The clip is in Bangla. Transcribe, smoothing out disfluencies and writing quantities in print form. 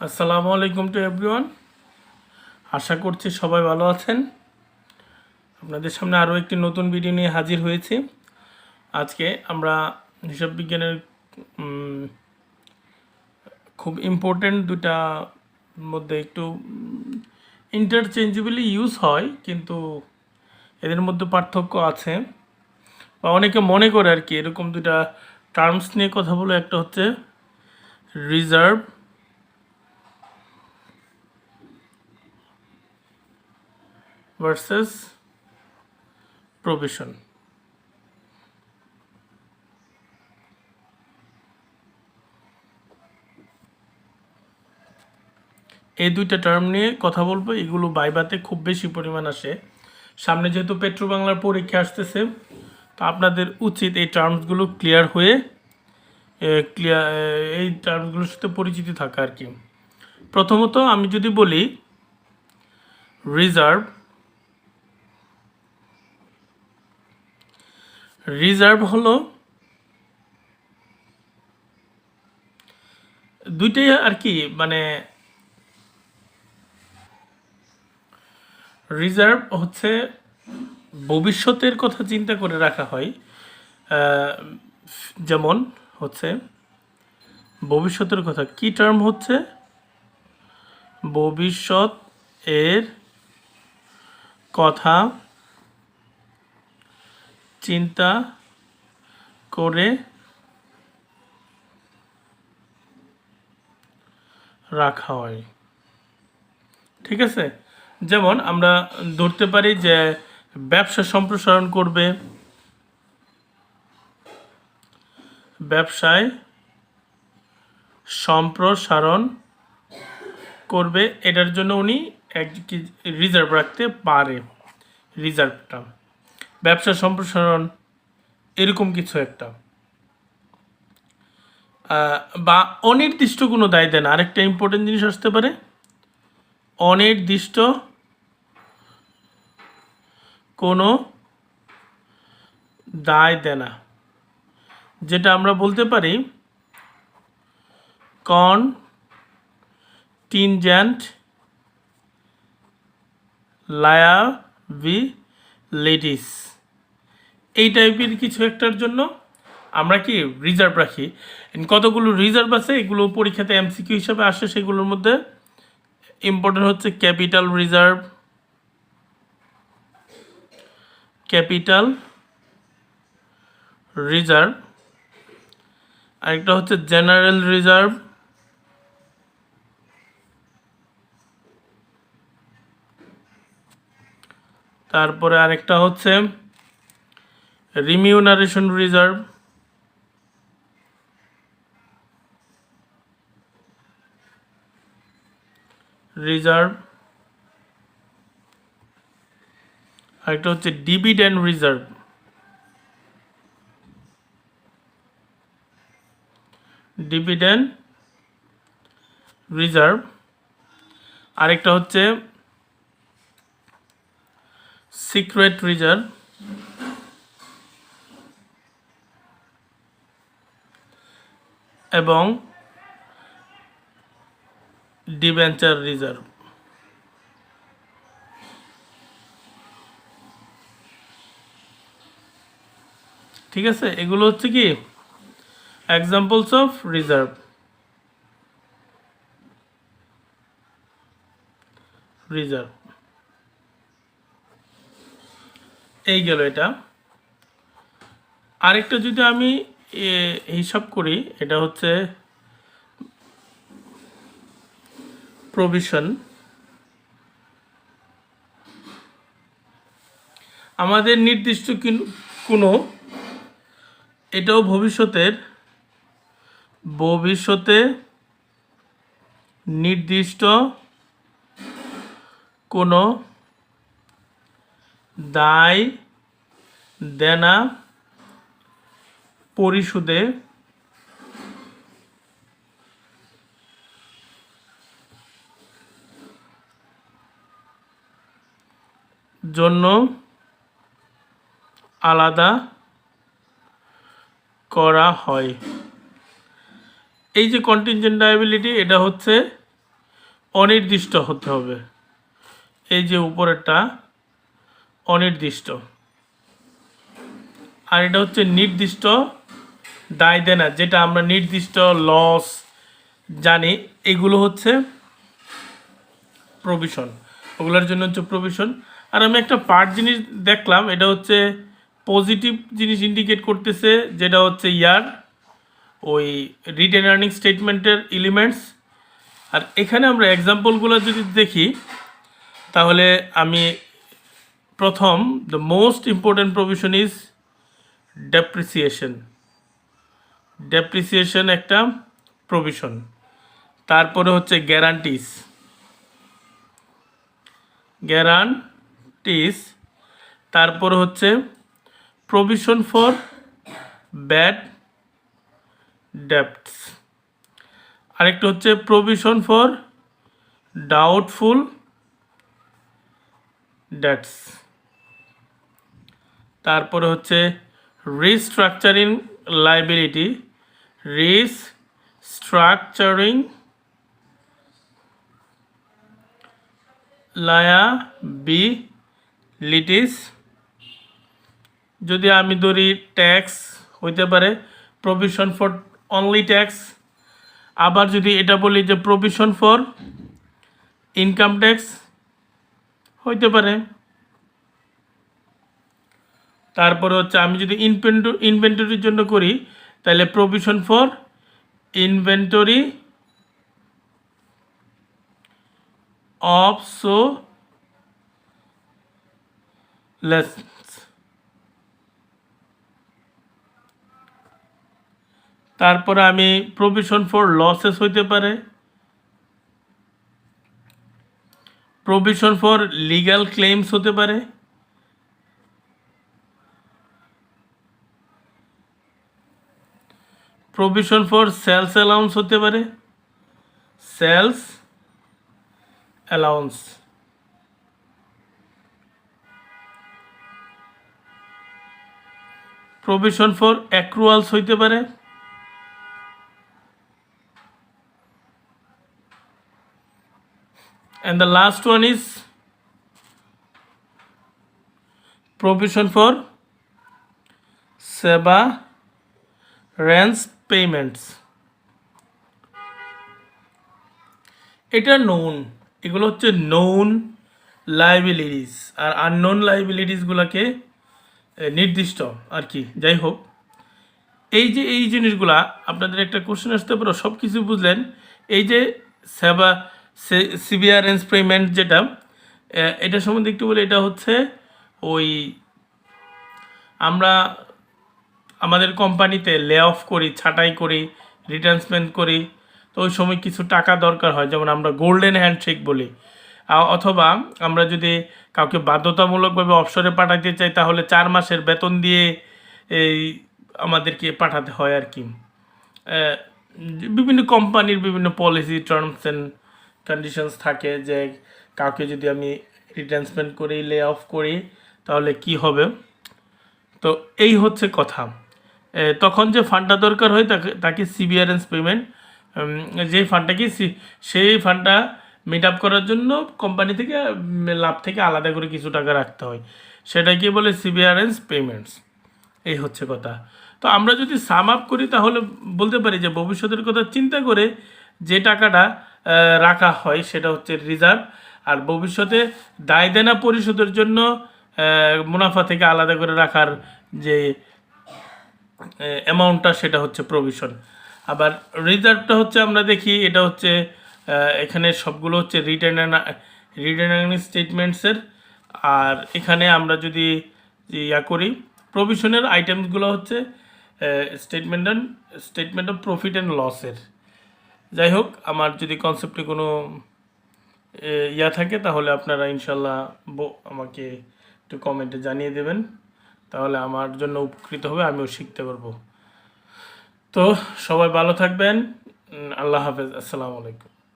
আসসালামু আলাইকুম টু এভরিওয়ান। আশা করছি সবাই ভালো আছেন। আপনাদের সামনে আরও একটি নতুন ভিডিও নিয়ে হাজির হয়েছি। আজকে আমরা হিসাব বিজ্ঞানের খুব ইম্পর্টেন্ট দুটা মধ্যে একটু ইন্টারচেঞ্জেবলি ইউজ হয়, কিন্তু এদের মধ্যে পার্থক্য আছে বা অনেকে মনে করে আর কি। এরকম দুটা টার্মস নিয়ে কথা বলে, একটা হচ্ছে রিজার্ভ ভার্সেস প্রভিশন। এই দুইটা টার্ম নিয়ে কথা বলবো। এগুলো বাইবাতে খুব বেশি পরিমাণ আসে। সামনে যেহেতু পেট্রো বাংলার পরীক্ষা আসতেছে, তো আপনাদের উচিত এই টার্মসগুলো ক্লিয়ার হয়ে এই টার্মসগুলোর সাথে পরিচিত থাকা আর কি। প্রথমত আমি যদি বলি রিজার্ভ, রিজার্ভ হলো দুইটাই আর কি, মানে রিজার্ভ হচ্ছে ভবিষ্যতের কথা চিন্তা করে রাখা হয়। যেমন হচ্ছে ভবিষ্যতের কথা, কি টার্ম হচ্ছে ভবিষ্যৎ এর কথা চিন্তা করে রাখা হয়। ঠিক আছে, যেমন আমরা ধরতে পারি যে ব্যবসা সম্প্রসারণ করবে, ব্যবসায় সম্প্রসারণ করবে, এটার জন্য উনি এক রিজার্ভ রাখতে পারে। রিজার্ভটা ব্যবসা সম্প্রসারণ এরকম কিছু একটা, বা অনির্দিষ্ট কোনো দায় দেন। আরেকটা ইম্পর্টেন্ট জিনিস আসতে পারে অনির্দিষ্ট কোনো দায় দেনা, যেটা আমরা বলতে পারি কন্টিনজেন্ট লায়াবিলিটিস। এই টাইপের কিছু একটার জন্য আমরা কি রিজার্ভ রাখি। কতগুলো রিজার্ভ আছে, এগুলো পরীক্ষাতে এমসিকিউ হিসাবে আসে। সেগুলোর মধ্যে ইম্পর্টেন্ট হচ্ছে ক্যাপিটাল রিজার্ভ, ক্যাপিটাল রিজার্ভ, আরেকটা হচ্ছে জেনারেল রিজার্ভ, তারপরে আরেকটা হচ্ছে রিমিউনারেশন রিজার্ভ, আরেকটা হচ্ছে ডিভিডেন্ড রিজার্ভ, আরেকটা হচ্ছে সিক্রেট রিজার্ভ, এবং ডিবেঞ্চার রিজার্ভ। ঠিক আছে, এগুলো হচ্ছে কি এক্সাম্পলস অফ রিজার্ভ। এই গেল এটা। আরেকটা যদি আমি হিসাব করি, এটা হচ্ছে প্রভিশন। আমাদের নির্দিষ্ট কোনো, এটাও ভবিষ্যতে নির্দিষ্ট কোনো দায় দেনা পরিশোধে জন্য আলাদা করা হয়। এই যে কন্টিনজেন্ট লায়াবিলিটি, এটা হচ্ছে অনির্দিষ্ট হতে হবে। এই যে উপরেরটা অনির্দিষ্ট, আর এটা হচ্ছে নির্দিষ্ট দায় দেনা, যেটা আমরা নির্দিষ্ট লস জানি, এগুলো হচ্ছে প্রভিশন, ওগুলোর জন্য হচ্ছে প্রভিশন। আর আমি একটা পার্ট জিনিস দেখলাম, এটা হচ্ছে পজিটিভ জিনিস ইন্ডিকেট করতেছে, যেটা হচ্ছে ওই রিটেন আর্নিং স্টেটমেন্টের এলিমেন্টস। আর এখানে আমরা এক্সাম্পলগুলো যদি দেখি, তাহলে আমি প্রথম, the most important provision is depreciation একটা প্রভিশন। তারপরে হচ্ছে গ্যারান্টিস, তারপরে হচ্ছে প্রভিশন ফর ব্যাড ডেপ্টস, আরেকটা হচ্ছে প্রভিশন ফর ডাউটফুল ডেটস, তারপরে হচ্ছে রিস্ট্রাকচারিং লায়াবিলিটিস, যদি আমি ধরি ট্যাক্স হইতে পারে প্রভিশন ফর অনলি ট্যাক্স। আবার যদি এটা বলি যে প্রভিশন ফর ইনকাম ট্যাক্স হইতে পারে। তারপরে হচ্ছে আমি যদি ইনভেন্টরির জন্য করি, তাহলে প্রভিশন ফর ইনভেন্টরি অবসোলেসেন্স। তারপরে আমি প্রভিশন ফর লসেস হইতে পারে, প্রভিশন ফর লিগ্যাল ক্লেমস হতে পারে, প্রভিশন ফর সেলস অ্যালাউন্স হতে পারে, প্রভিশন ফর অ্যাক্রুয়ালস হইতে পারে, and the last one is provision for severance payments. এটা নোন, এগুলো হচ্ছে নোন লাইবিলিটিস, আর আননোন লাইবিলিটিসগুলোকে নির্দিষ্ট আর কি। যাই হোক, এই জিনিসগুলা আপনাদের একটা কোশ্চেন আসতে পারে, সব কিছু বুঝলেন। এই যে সিভিয়ারেন্স পেমেন্ট যেটা, এটা সম্বন্ধে একটু বলে, এটা হচ্ছে ওই আমরা আমাদের কোম্পানিতে লে অফ করি, ছাঁটাই করি, রিটার্নসমেন্ট করি, তো ওই সময় কিছু টাকা দরকার হয়, যেমন আমরা গোল্ডেন হ্যান্ডশেক বলি। অথবা আমরা যদি কাউকে বাধ্যতামূলকভাবে অবসরে পাঠাতে চাই, তাহলে 4 মাসের বেতন দিয়ে এই আমাদেরকে পাঠাতে হয় আর কি। বিভিন্ন কোম্পানির বিভিন্ন পলিসি, টার্মস অ্যান্ড কন্ডিশনস থাকে, যে কাউকে যদি আমি রিটার্নসমেন্ট করি, লে অফ করি, তাহলে কি হবে। তো এই হচ্ছে কথা। তখন যে ফান্ডটা দরকার হয় তাকে সিভিয়ারেন্স পেমেন্ট, যেই ফান্ডটা কি সেই ফান্ডটা মিট আপ করার জন্য কোম্পানি থেকে লাভ থেকে আলাদা করে কিছু টাকা রাখতে হয়, সেটাকে বলে সিভিয়ারেন্স পেমেন্টস। এই হচ্ছে কথা। তো আমরা যদি সাম আপ করি, তাহলে বলতে পারি যে ভবিষ্যতের কথা চিন্তা করে যে টাকাটা রাখা হয় সেটা হচ্ছে রিজার্ভ, আর ভবিষ্যতে দায় দেনা পরিশোধের জন্য মুনাফা থেকে আলাদা করে রাখার যে অ্যামাউন্টটা, সেটা হচ্ছে প্রভিশন। আবার রিজার্ভটা হচ্ছে আমরা দেখি, এটা হচ্ছে এখানে সবগুলো হচ্ছে রিটেন আর্নিং স্টেটমেন্টসের। আর এখানে আমরা যদি করি, প্রভিশনের আইটেমসগুলো হচ্ছে স্টেটমেন্ট অফ প্রফিট অ্যান্ড লসের। যাই হোক, আমার যদি কনসেপ্টে কোনো থাকে, তাহলে আপনারা ইনশাল্লাহ আমাকে একটু কমেন্টে জানিয়ে দেবেন, তাহলে আমার জন্য উপকৃত হবে, আমিও শিখতে পারবো। তো সবাই ভালো থাকবেন, আল্লাহ হাফেজ, আসসালামু আলাইকুম।